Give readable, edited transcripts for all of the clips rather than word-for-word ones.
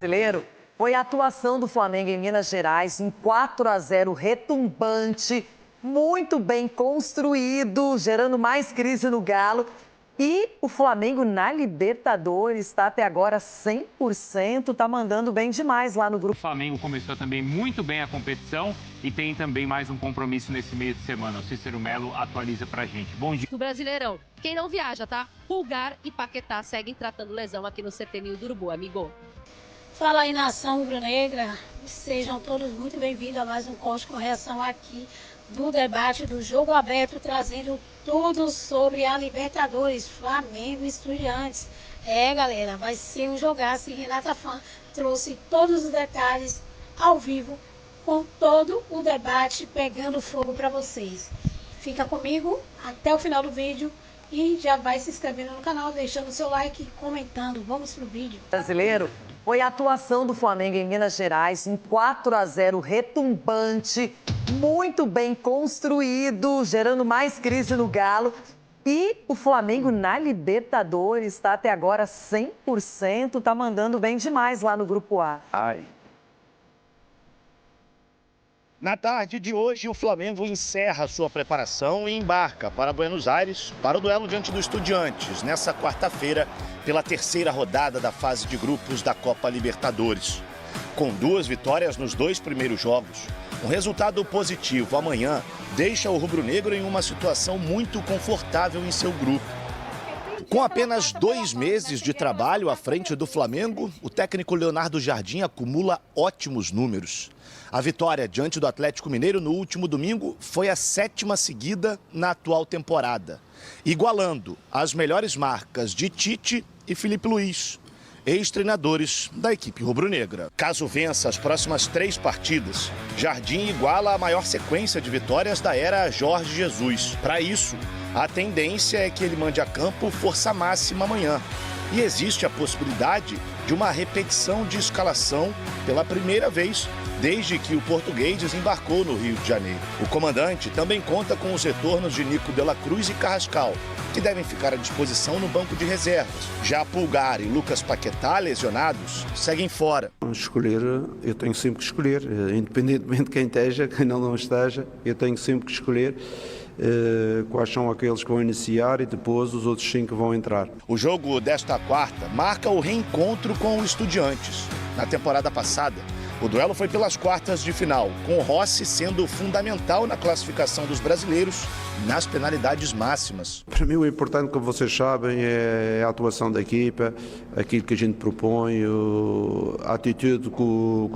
Brasileiro foi a atuação do Flamengo em Minas Gerais, um 4-0 retumbante, muito bem construído, gerando mais crise no Galo. E o Flamengo na Libertadores está até agora 100%, está mandando bem demais lá no grupo. O Flamengo começou também muito bem a competição e tem também mais um compromisso nesse meio de semana. O Cícero Melo atualiza pra gente. Bom dia. No Brasileirão, quem não viaja, tá? Pulgar e Paquetá seguem tratando lesão aqui no CT Ninho do Urubu, amigo. Fala aí, nação rubro-negra, sejam todos muito bem-vindos a mais um Corte Correção aqui do debate do Jogo Aberto, trazendo tudo sobre a Libertadores, Flamengo e Estudiantes. Galera, vai ser um jogaço e Renata Fã trouxe todos os detalhes ao vivo, com todo o debate pegando fogo para vocês. Fica comigo até o final do vídeo e já vai se inscrevendo no canal, deixando seu like e comentando. Vamos pro vídeo. Brasileiro foi a atuação do Flamengo em Minas Gerais, um 4-0 retumbante, muito bem construído, gerando mais crise no Galo. E o Flamengo na Libertadores está até agora 100%, está mandando bem demais lá no Grupo A. Na tarde de hoje, o Flamengo encerra sua preparação e embarca para Buenos Aires para o duelo diante do Estudiantes, nessa quarta-feira, pela terceira rodada da fase de grupos da Copa Libertadores. Com 2 vitórias nos 2 primeiros jogos, um resultado positivo amanhã deixa o rubro-negro em uma situação muito confortável em seu grupo. Com apenas 2 meses de trabalho à frente do Flamengo, o técnico Leonardo Jardim acumula ótimos números. A vitória diante do Atlético Mineiro no último domingo foi a 7ª seguida na atual temporada, igualando as melhores marcas de Tite e Felipe Luiz, ex-treinadores da equipe rubro-negra. Caso vença as próximas 3 partidas, Jardim iguala a maior sequência de vitórias da era Jorge Jesus. Para isso, a tendência é que ele mande a campo força máxima amanhã. E existe a possibilidade de uma repetição de escalação pela primeira vez desde que o português desembarcou no Rio de Janeiro. O comandante também conta com os retornos de Nico de la Cruz e Carrascal, que devem ficar à disposição no banco de reservas. Já Pulgar e Lucas Paquetá, lesionados, seguem fora. Escolher, eu tenho sempre que escolher, independentemente de quem esteja, quem não esteja, eu tenho sempre que escolher quais são aqueles que vão iniciar e depois os outros 5 vão entrar. O jogo desta quarta marca o reencontro com o Estudiantes. Na temporada passada, o duelo foi pelas quartas de final, com o Rossi sendo fundamental na classificação dos brasileiros nas penalidades máximas. Para mim o importante, como vocês sabem, é a atuação da equipa, aquilo que a gente propõe, a atitude que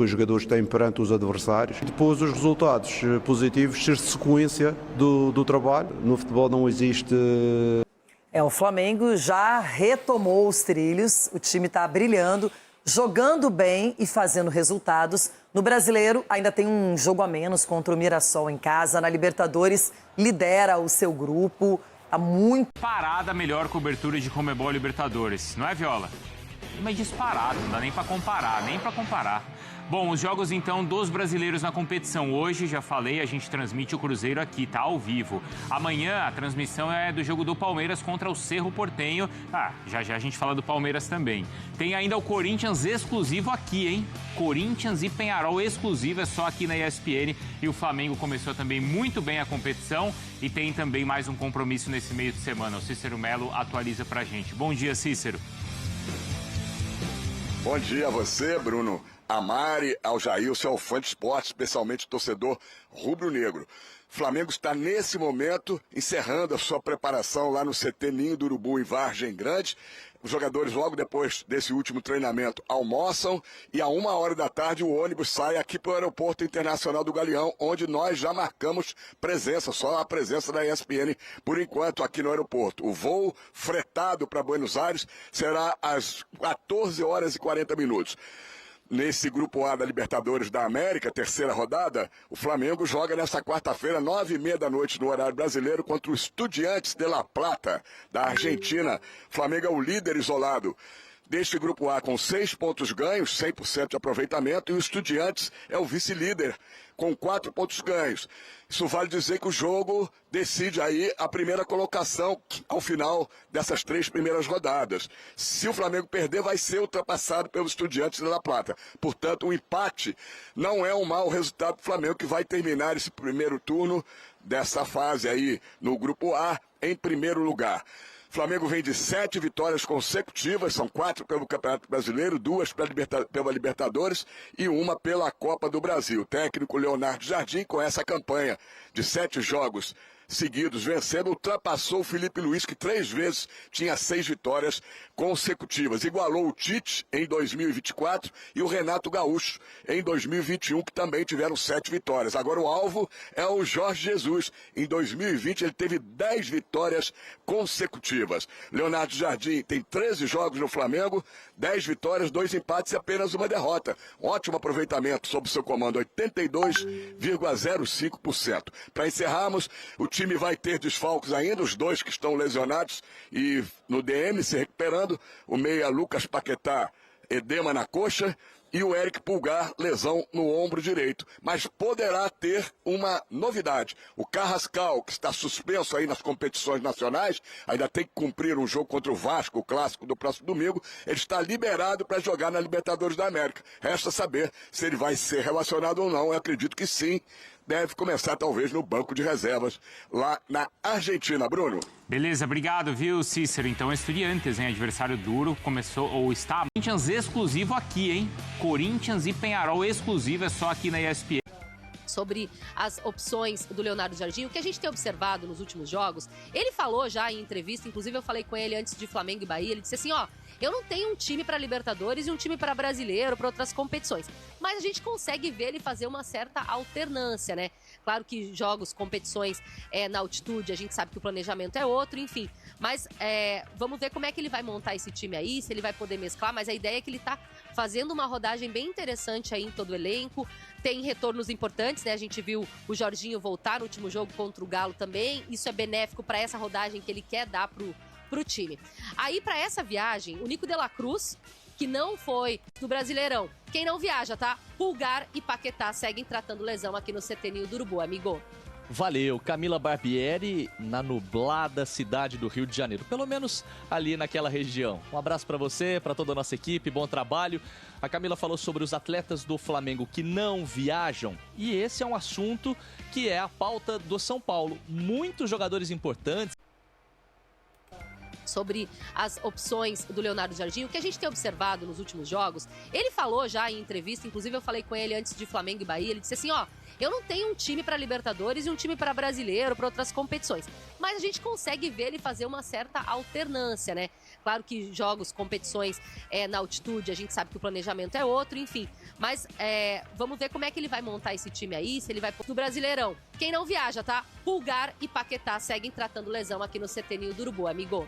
os jogadores têm perante os adversários. Depois os resultados positivos, ser sequência do trabalho. No futebol não existe... O Flamengo já retomou os trilhos, o time está brilhando, jogando bem e fazendo resultados. No Brasileiro, ainda tem um jogo a menos contra o Mirassol em casa. Na Libertadores, lidera o seu grupo. Tá muito... Parada a melhor cobertura de Conmebol Libertadores, não é, Viola? Mas disparado, não dá nem pra comparar. Bom, os jogos então dos brasileiros na competição. Hoje, já falei, a gente transmite o Cruzeiro aqui, tá ao vivo. Amanhã a transmissão é do jogo do Palmeiras contra o Cerro Porteño. Já a gente fala do Palmeiras também. Tem ainda o Corinthians exclusivo aqui, hein? Corinthians e Penharol exclusivo, é só aqui na ESPN. E o Flamengo começou também muito bem a competição e tem também mais um compromisso nesse meio de semana. O Cícero Melo atualiza pra gente. Bom dia, Cícero. Bom dia a você, Bruno, a Mari, ao Jailson, ao fã de esporte, especialmente torcedor rubro-negro. Flamengo está, nesse momento, encerrando a sua preparação lá no CT Ninho do Urubu, em Vargem Grande. Os jogadores, logo depois desse último treinamento, almoçam e a 1h da tarde o ônibus sai aqui para o Aeroporto Internacional do Galeão, onde nós já marcamos presença, só a presença da ESPN, por enquanto, aqui no aeroporto. O voo fretado para Buenos Aires será às 14h40. Nesse Grupo A da Libertadores da América, terceira rodada, o Flamengo joga nesta quarta-feira, 21h30 no horário brasileiro, contra o Estudiantes de La Plata, da Argentina. O Flamengo é o líder isolado. deste grupo A com 6 pontos ganhos, 100% de aproveitamento, e o Estudiantes é o vice-líder com 4 pontos ganhos. Isso vale dizer que o jogo decide aí a primeira colocação ao final dessas 3 primeiras rodadas. Se o Flamengo perder, vai ser ultrapassado pelo Estudiantes de La Plata. Portanto, o empate não é um mau resultado do Flamengo, que vai terminar esse primeiro turno dessa fase aí no grupo A em primeiro lugar. Flamengo vem de 7 vitórias consecutivas, são 4 pelo Campeonato Brasileiro, 2 pela Libertadores e 1 pela Copa do Brasil. O técnico Leonardo Jardim, com essa campanha de 7 jogos seguidos vencendo, ultrapassou o Felipe Luiz, que 3 vezes tinha 6 vitórias consecutivas. Igualou o Tite em 2024 e o Renato Gaúcho em 2021, que também tiveram 7 vitórias. Agora o alvo é o Jorge Jesus. Em 2020 ele teve 10 vitórias consecutivas. Leonardo Jardim tem 13 jogos no Flamengo, 10 vitórias, 2 empates e apenas 1 derrota. Ótimo aproveitamento sob seu comando, 82,05%. Para encerrarmos, o time vai ter desfalques ainda, os 2 que estão lesionados e no DM se recuperando, o meia Lucas Paquetá, edema na coxa, e o Eric Pulgar, lesão no ombro direito. Mas poderá ter uma novidade. O Carrascal, que está suspenso aí nas competições nacionais, ainda tem que cumprir um jogo contra o Vasco, o clássico do próximo domingo, ele está liberado para jogar na Libertadores da América. Resta saber se ele vai ser relacionado ou não. Eu acredito que sim. Deve começar talvez no banco de reservas lá na Argentina, Bruno. Beleza, obrigado, viu, Cícero? Então, Estudiantes, hein? Adversário duro, começou, ou está, Corinthians exclusivo aqui, hein? Corinthians e Peñarol exclusivo, é só aqui na ESPN. Sobre as opções do Leonardo Jardim, o que a gente tem observado nos últimos jogos, ele falou já em entrevista, inclusive eu falei com ele antes de Flamengo e Bahia, ele disse assim, ó, eu não tenho um time para Libertadores e um time para Brasileiro, para outras competições, mas a gente consegue ver ele fazer uma certa alternância, né? Claro que jogos, competições na altitude, a gente sabe que o planejamento é outro, enfim, mas vamos ver como é que ele vai montar esse time aí, se ele vai poder mesclar, mas a ideia é que ele tá fazendo uma rodagem bem interessante aí em todo o elenco, tem retornos importantes, né? A gente viu o Jorginho voltar no último jogo contra o Galo também, isso é benéfico para essa rodagem que ele quer dar pro time. Aí, para essa viagem, o Nico de la Cruz, que não foi do Brasileirão. Quem não viaja, tá? Pulgar e Paquetá seguem tratando lesão aqui no CT Ninho do Urubu, amigo. Valeu, Camila Barbieri, na nublada cidade do Rio de Janeiro, pelo menos ali naquela região. Um abraço para você, para toda a nossa equipe, bom trabalho. A Camila falou sobre os atletas do Flamengo que não viajam, e esse é um assunto que é a pauta do São Paulo. Muitos jogadores importantes. Sobre as opções do Leonardo Jardim, o que a gente tem observado nos últimos jogos, ele falou já em entrevista, inclusive eu falei com ele antes de Flamengo e Bahia, ele disse assim, ó, eu não tenho um time para Libertadores e um time para Brasileiro, para outras competições, mas a gente consegue ver ele fazer uma certa alternância, né? Claro que jogos, competições na altitude, a gente sabe que o planejamento é outro, enfim, mas vamos ver como é que ele vai montar esse time aí, se ele vai do Brasileirão. Quem não viaja, tá? Pulgar e Paquetá seguem tratando lesão aqui no CT Ninho do Urubu, amigo.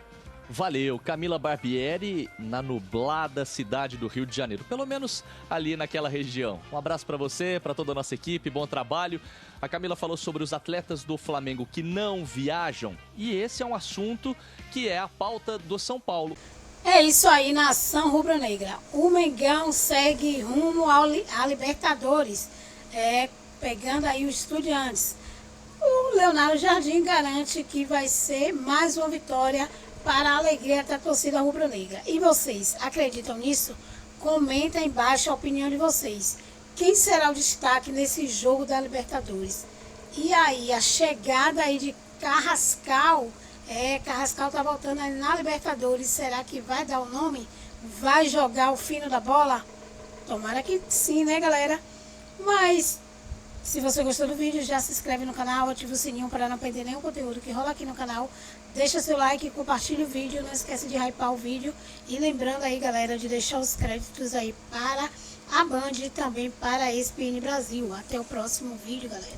Valeu, Camila Barbieri, na nublada cidade do Rio de Janeiro, pelo menos ali naquela região. Um abraço para você, para toda a nossa equipe, bom trabalho. A Camila falou sobre os atletas do Flamengo que não viajam, e esse é um assunto que é a pauta do São Paulo. É isso aí, nação rubro-negra. O Mengão segue rumo à Libertadores, pegando aí os Estudiantes. O Leonardo Jardim garante que vai ser mais uma vitória para a alegria da torcida rubro-negra. E vocês acreditam nisso? Comenta aí embaixo a opinião de vocês. Quem será o destaque nesse jogo da Libertadores? E aí, a chegada aí de Carrascal, Carrascal tá voltando aí na Libertadores, será que vai dar o nome? Vai jogar o fino da bola? Tomara que sim, né, galera? Mas se você gostou do vídeo, já se inscreve no canal, ativa o sininho para não perder nenhum conteúdo que rola aqui no canal. Deixa seu like, compartilha o vídeo, não esquece de hypar o vídeo. E lembrando aí, galera, de deixar os créditos aí para a Band e também para a ESPN Brasil. Até o próximo vídeo, galera.